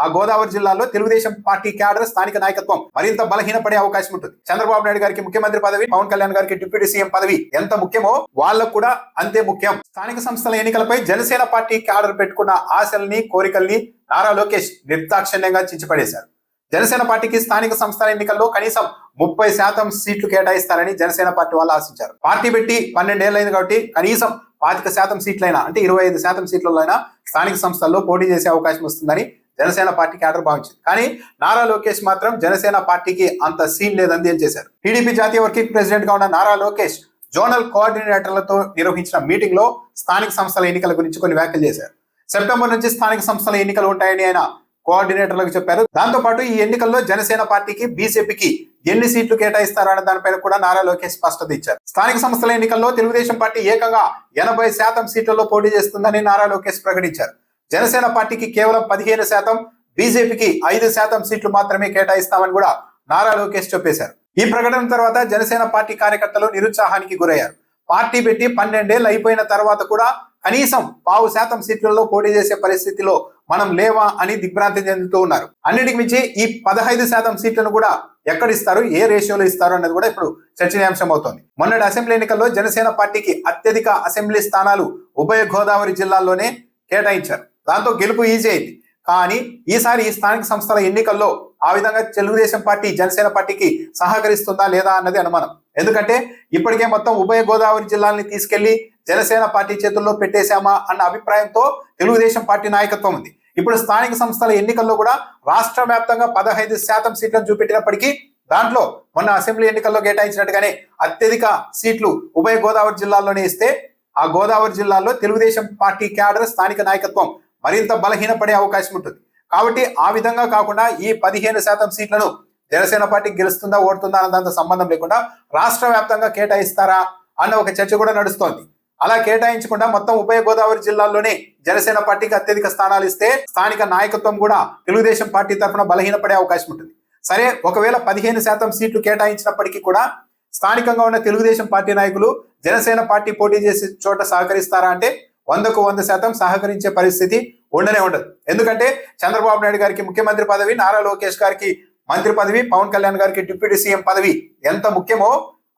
ఆ గోదావరి జిల్లాలో Telugu Desam party cadre స్థానిక నాయకత్వం మరింత బలహీనపడే అవకాశం ఉంటుంది. చంద్రబాబు నాయుడు గారికి ముఖ్యమంత్రి పదవి, పవన్ కళ్యాణ్ గారికి డిప్యూటీ సీఎం పదవి ఎంత ముఖ్యమో వాళ్ళకు కూడా అంతే ముఖ్యం. స్థానిక సంస్థల ఎన్నికలపై జనసేన పార్టీ క్యాడర్ పెట్టుకున్న ఆశల్ని, కోరికల్ని నారా లోకేష్ నిర్దాక్షిణ్యంగా చించిపడేశారు. జనసేన పార్టీకి స్థానిక సంస్థల ఎన్నికల్లో కనీసం 30% సీట్లు కేటాయిస్తారని జనసేన పార్టీ వాళ్ళు ఆశించారు. పార్టీ పెట్టి 12 ఏళ్లైంది కాబట్టి కనీసం 25% సీట్లైనా, అంటే 25% సీట్లైనా స్థానిక సంస్థల్లో పోటీ చేసే అవకాశం వస్తుందని జనసేన పార్టీ క్యాడర్ భావించింది. కానీ నారా లోకేష్ మాత్రం జనసేన పార్టీకి అంత సీన్ లేదని తేల్చేశారు. టీడీపీ జాతీయ వర్కింగ్ ప్రెసిడెంట్ గా ఉన్న నారా లోకేష్ జోనల్ కోఆర్డినేటర్లతో నిర్వహించిన మీటింగ్ లో స్థానిక సంస్థల ఎన్నికల గురించి కొన్ని వ్యాఖ్యలు చేశారు. సెప్టెంబర్ నుంచి స్థానిక సంస్థల ఎన్నికలు ఉంటాయని ఆయన కోఆర్డినేటర్లకు చెప్పారు. దాంతో పాటు ఈ ఎన్నికల్లో జనసేన పార్టీకి, బీజేపీకి ఎన్ని సీట్లు కేటాయిస్తారన్న దానిపైన కూడా నారా లోకేష్ స్పష్టత ఇచ్చారు. స్థానిక సంస్థల ఎన్నికల్లో తెలుగుదేశం పార్టీ ఏకంగా 80% సీట్లలో పోటీ చేస్తుందని నారా లోకేష్ ప్రకటించారు. జనసేన పార్టీకి కేవలం 15%, బీజేపీకి 5% సీట్లు మాత్రమే కేటాయిస్తామని కూడా నారా లోకేష్ చెప్పేశారు. ఈ ప్రకటన తర్వాత జనసేన పార్టీ కార్యకర్తలు నిరుత్సాహానికి గురయ్యారు. పార్టీ పెట్టి 12 ఏళ్ళు అయిపోయిన తర్వాత కూడా కనీసం 0.5% సీట్లలో పోటీ చేసే పరిస్థితిలో మనం లేవా అని దిగ్భ్రాంతి చెందుతూ ఉన్నారు. అన్నిటికి మించి ఈ 15% సీట్లను కూడా ఎక్కడిస్తారు, ఏ రేషియోలో ఇస్తారు అన్నది కూడా ఇప్పుడు చర్చనీయాంశం అవుతోంది. మొన్నటి అసెంబ్లీ ఎన్నికల్లో జనసేన పార్టీకి అత్యధిక అసెంబ్లీ స్థానాలు ఉభయ గోదావరి జిల్లాల్లోనే కేటాయించారు. దాంతో గెలుపు ఈజీ అయింది. కానీ ఈసారి ఈ స్థానిక సంస్థల ఎన్నికల్లో ఆ విధంగా తెలుగుదేశం పార్టీ జనసేన పార్టీకి సహకరిస్తుందా లేదా అన్నది అనుమానం. ఎందుకంటే ఇప్పటికే మొత్తం ఉభయ గోదావరి జిల్లాల్ని తీసుకెళ్లి జనసేన పార్టీ చేతుల్లో పెట్టేశామా అన్న అభిప్రాయంతో తెలుగుదేశం పార్టీ నాయకత్వం ఉంది. ఇప్పుడు స్థానిక సంస్థల ఎన్నికల్లో కూడా రాష్ట్ర వ్యాప్తంగా 15% సీట్లను చూపెట్టినప్పటికీ దాంట్లో మొన్న అసెంబ్లీ ఎన్నికల్లో కేటాయించినట్టుగానే అత్యధిక సీట్లు ఉభయ గోదావరి జిల్లాల్లోనే ఇస్తే ఆ గోదావరి జిల్లాల్లో తెలుగుదేశం పార్టీ క్యాడర్ స్థానిక నాయకత్వం మరింత బలహీనపడే అవకాశం ఉంటుంది. కాబట్టి ఆ విధంగా కాకుండా ఈ 15% సీట్లను జనసేన పార్టీ గెలుస్తుందా, ఓడుతుందా అన్న దాంతో సంబంధం లేకుండా రాష్ట్ర వ్యాప్తంగా కేటాయిస్తారా అన్న ఒక చర్చ కూడా నడుస్తోంది. అలా కేటాయించకుండా మొత్తం ఉభయ గోదావరి జిల్లాల్లోనే జనసేన పార్టీకి అత్యధిక స్థానాలు ఇస్తే స్థానిక నాయకత్వం కూడా తెలుగుదేశం పార్టీ తరఫున బలహీనపడే అవకాశం ఉంటుంది. సరే, ఒకవేళ 15% సీట్లు కేటాయించినప్పటికీ కూడా స్థానికంగా ఉన్న తెలుగుదేశం పార్టీ నాయకులు జనసేన పార్టీ పోటీ చేసే చోట సహకరిస్తారా అంటే 100కు 100% సహకరించే పరిస్థితి ఉండనే ఉండదు. ఎందుకంటే చంద్రబాబు నాయుడు గారికి ముఖ్యమంత్రి పదవి, నారా లోకేష్ గారికి మంత్రి పదవి, పవన్ కళ్యాణ్ గారికి డిప్యూటీ సీఎం పదవి ఎంత ముఖ్యమో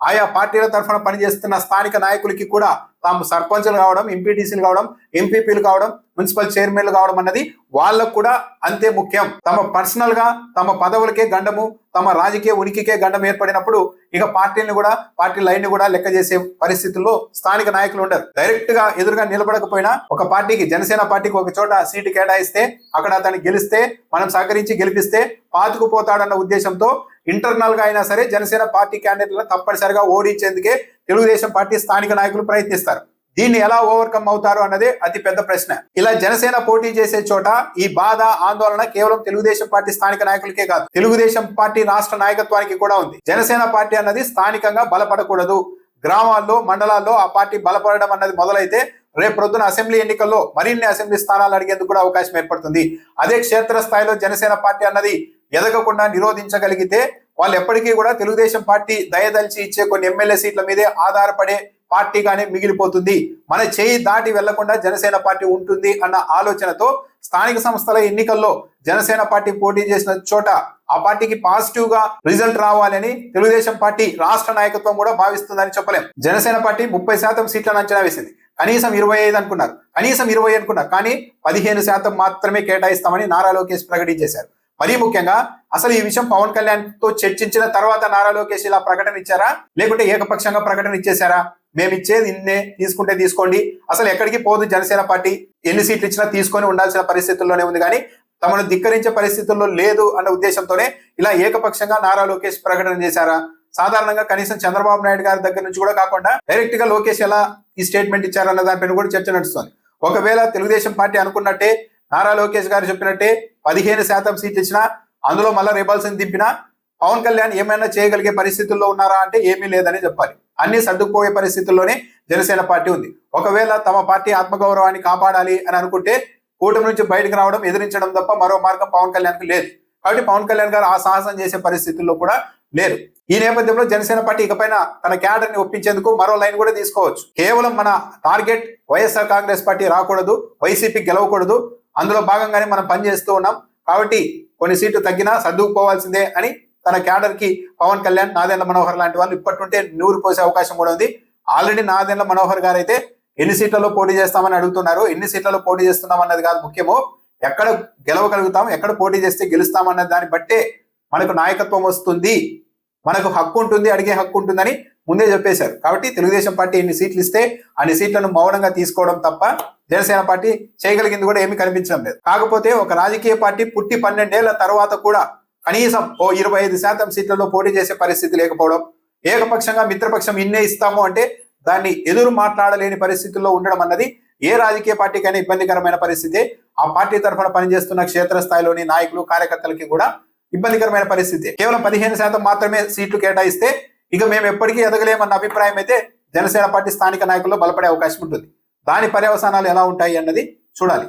ఆయా పార్టీల తరఫున పనిచేస్తున్న స్థానిక నాయకులకి కూడా తాము సర్పంచులు కావడం, ఎంపీటీసీలు కావడం, ఎంపీపీలు కావడం, మున్సిపల్ చైర్మన్లు కావడం అన్నది వాళ్ళకు కూడా అంతే ముఖ్యం. తమ పర్సనల్ గా తమ పదవులకే గండము, తమ రాజకీయ ఉనికికే గండం ఏర్పడినప్పుడు ఇక పార్టీ లైన్ ని కూడా లెక్క చేసే పరిస్థితుల్లో స్థానిక నాయకులు ఉండరు. డైరెక్ట్ గా ఎదురుగా నిలబడకపోయినా ఒక పార్టీకి, జనసేన పార్టీకి ఒక చోట సీటు కేటాయిస్తే అక్కడ అతన్ని గెలిస్తే, మనం సహకరించి గెలిపిస్తే పాతుకుపోతాడన్న ఉద్దేశంతో ఇంటర్నల్ గా అయినా సరే జనసేన పార్టీ క్యాండిడేట్లను తప్పనిసరిగా ఓడించేందుకే తెలుగుదేశం పార్టీ స్థానిక నాయకులు ప్రయత్నిస్తారు. దీన్ని ఎలా ఓవర్కమ్ అవుతారు అన్నదే అతి పెద్ద ప్రశ్న. ఇలా జనసేన పోటీ చేసే చోట ఈ బాధ, ఆందోళన కేవలం తెలుగుదేశం పార్టీ స్థానిక నాయకులకే కాదు, తెలుగుదేశం పార్టీ రాష్ట్ర నాయకత్వానికి కూడా ఉంది. జనసేన పార్టీ అన్నది స్థానికంగా బలపడకూడదు. గ్రామాల్లో, మండలాల్లో ఆ పార్టీ బలపడడం అన్నది మొదలైతే రేపు ప్రొద్దున అసెంబ్లీ ఎన్నికల్లో మరిన్ని అసెంబ్లీ స్థానాలు అడిగేందుకు కూడా అవకాశం ఏర్పడుతుంది. అదే క్షేత్రస్థాయిలో జనసేన పార్టీ అన్నది ఎదగకుండా నిరోధించగలిగితే వాళ్ళు ఎప్పటికీ కూడా తెలుగుదేశం పార్టీ దయదలిచి ఇచ్చే కొన్ని ఎమ్మెల్యే సీట్ల మీదే ఆధారపడే పార్టీగానే మిగిలిపోతుంది. మన చేయి దాటి వెళ్లకుండా జనసేన పార్టీ ఉంటుంది అన్న ఆలోచనతో స్థానిక సంస్థల ఎన్నికల్లో జనసేన పార్టీ పోటీ చేసిన చోట ఆ పార్టీకి పాజిటివ్ గా రిజల్ట్ రావాలని తెలుగుదేశం పార్టీ రాష్ట్ర నాయకత్వం కూడా భావిస్తుందని చెప్పలేం. జనసేన పార్టీ 30% సీట్లను అంచనా వేసింది. కనీసం 25 అనుకున్నారు, కనీసం 20 అనుకున్నారు. కానీ 15% మాత్రమే కేటాయిస్తామని నారా లోకేష్ ప్రకటించేశారు. మరీ ముఖ్యంగా అసలు ఈ విషయం పవన్ కళ్యాణ్ తో చర్చించిన తర్వాత నారా లోకేష్ ఇలా ప్రకటన ఇచ్చారా, లేకుంటే ఏకపక్షంగా ప్రకటన ఇచ్చేశారా? మేము ఇచ్చేది ఇన్నే, తీసుకుంటే తీసుకోండి, అసలు ఎక్కడికి పోదు జనసేన పార్టీ, ఎన్ని సీట్లు ఇచ్చినా తీసుకొని ఉండాల్సిన పరిస్థితుల్లోనే ఉంది, కానీ తమను ధిక్కరించే పరిస్థితుల్లో లేదు అన్న ఉద్దేశంతోనే ఇలా ఏకపక్షంగా నారా లోకేష్ ప్రకటన చేశారా? సాధారణంగా కనీసం చంద్రబాబు నాయుడు గారి దగ్గర నుంచి కూడా కాకుండా డైరెక్ట్ గా లోకేష్ ఎలా ఈ స్టేట్మెంట్ ఇచ్చారన్న దానిపైన కూడా చర్చ నడుస్తుంది. ఒకవేళ తెలుగుదేశం పార్టీ అనుకున్నట్టే, నారా లోకేష్ గారు చెప్పినట్టే 15% సీట్లు ఇచ్చినా అందులో మళ్ళా రిబల్స్ దింపినా పవన్ కళ్యాణ్ ఏమైనా చేయగలిగే పరిస్థితుల్లో ఉన్నారా అంటే ఏమీ లేదని చెప్పాలి. అన్ని సర్దుకుపోయే పరిస్థితుల్లోనే జనసేన పార్టీ ఉంది. ఒకవేళ తమ పార్టీ ఆత్మగౌరవాన్ని కాపాడాలి అని అనుకుంటే కూటమి నుంచి బయటకు రావడం, ఎదిరించడం తప్ప మరో మార్గం పవన్ కళ్యాణ్కి లేదు. కాబట్టి పవన్ కళ్యాణ్ గారు ఆ సాహసం చేసే పరిస్థితుల్లో కూడా లేరు. ఈ నేపథ్యంలో జనసేన పార్టీ ఇకపైన తన క్యాడర్ ని ఒప్పించేందుకు మరో లైన్ కూడా తీసుకోవచ్చు. కేవలం మన టార్గెట్ వైఎస్ఆర్ కాంగ్రెస్ పార్టీ రాకూడదు, వైసీపీ గెలవకూడదు, అందులో భాగంగానే మనం పనిచేస్తూ ఉన్నాం. కాబట్టి కొన్ని సీట్లు తగ్గినా సర్దుకుపోవాల్సిందే అని తన క్యాడర్ కి పవన్ కళ్యాణ్, నాదెండ్ల మనోహర్ లాంటి వాళ్ళు ఇప్పటి నుండే నూరు పోసే అవకాశం కూడా ఉంది. ఆల్రెడీ నాదెండ్ల మనోహర్ గారు అయితే ఎన్ని సీట్లలో పోటీ చేస్తామని అడుగుతున్నారు. ఎన్ని సీట్లలో పోటీ చేస్తున్నాం అన్నది కాదు ముఖ్యము, ఎక్కడ గెలవగలుగుతాం, ఎక్కడ పోటీ చేస్తే గెలుస్తాం అన్నది దాన్ని బట్టే మనకు నాయకత్వం వస్తుంది, మనకు హక్కు ఉంటుంది, అడిగే హక్కు ఉంటుందని ముందే చెప్పేశారు. కాబట్టి తెలుగుదేశం పార్టీ ఎన్ని సీట్లు ఇస్తే అన్ని సీట్లను మౌనంగా తీసుకోవడం తప్ప జనసేన పార్టీ చేయగలిగింది కూడా ఏమీ కనిపించడం లేదు. కాకపోతే ఒక రాజకీయ పార్టీ పుట్టి 12 ఏళ్ల తర్వాత కూడా కనీసం ఓ 25% సీట్లలో పోటీ చేసే పరిస్థితి లేకపోవడం, ఏకపక్షంగా మిత్రపక్షం ఇన్నే ఇస్తాము అంటే దాన్ని ఎదురు మాట్లాడలేని పరిస్థితుల్లో ఉండడం అన్నది ఏ రాజకీయ పార్టీకైనా ఇబ్బందికరమైన పరిస్థితి. ఆ పార్టీ తరఫున పనిచేస్తున్న క్షేత్రస్థాయిలోని నాయకులు, కార్యకర్తలకి కూడా ఇబ్బందికరమైన పరిస్థితి. కేవలం 15% మాత్రమే సీట్లు కేటాయిస్తే ఇక మేము ఎప్పటికీ ఎదగలేమన్న అభిప్రాయం అయితే జనసేన పార్టీ స్థానిక నాయకుల్లో బలపడే అవకాశం ఉంటుంది. దాని పర్యవసానాలు ఎలా ఉంటాయి అన్నది చూడాలి.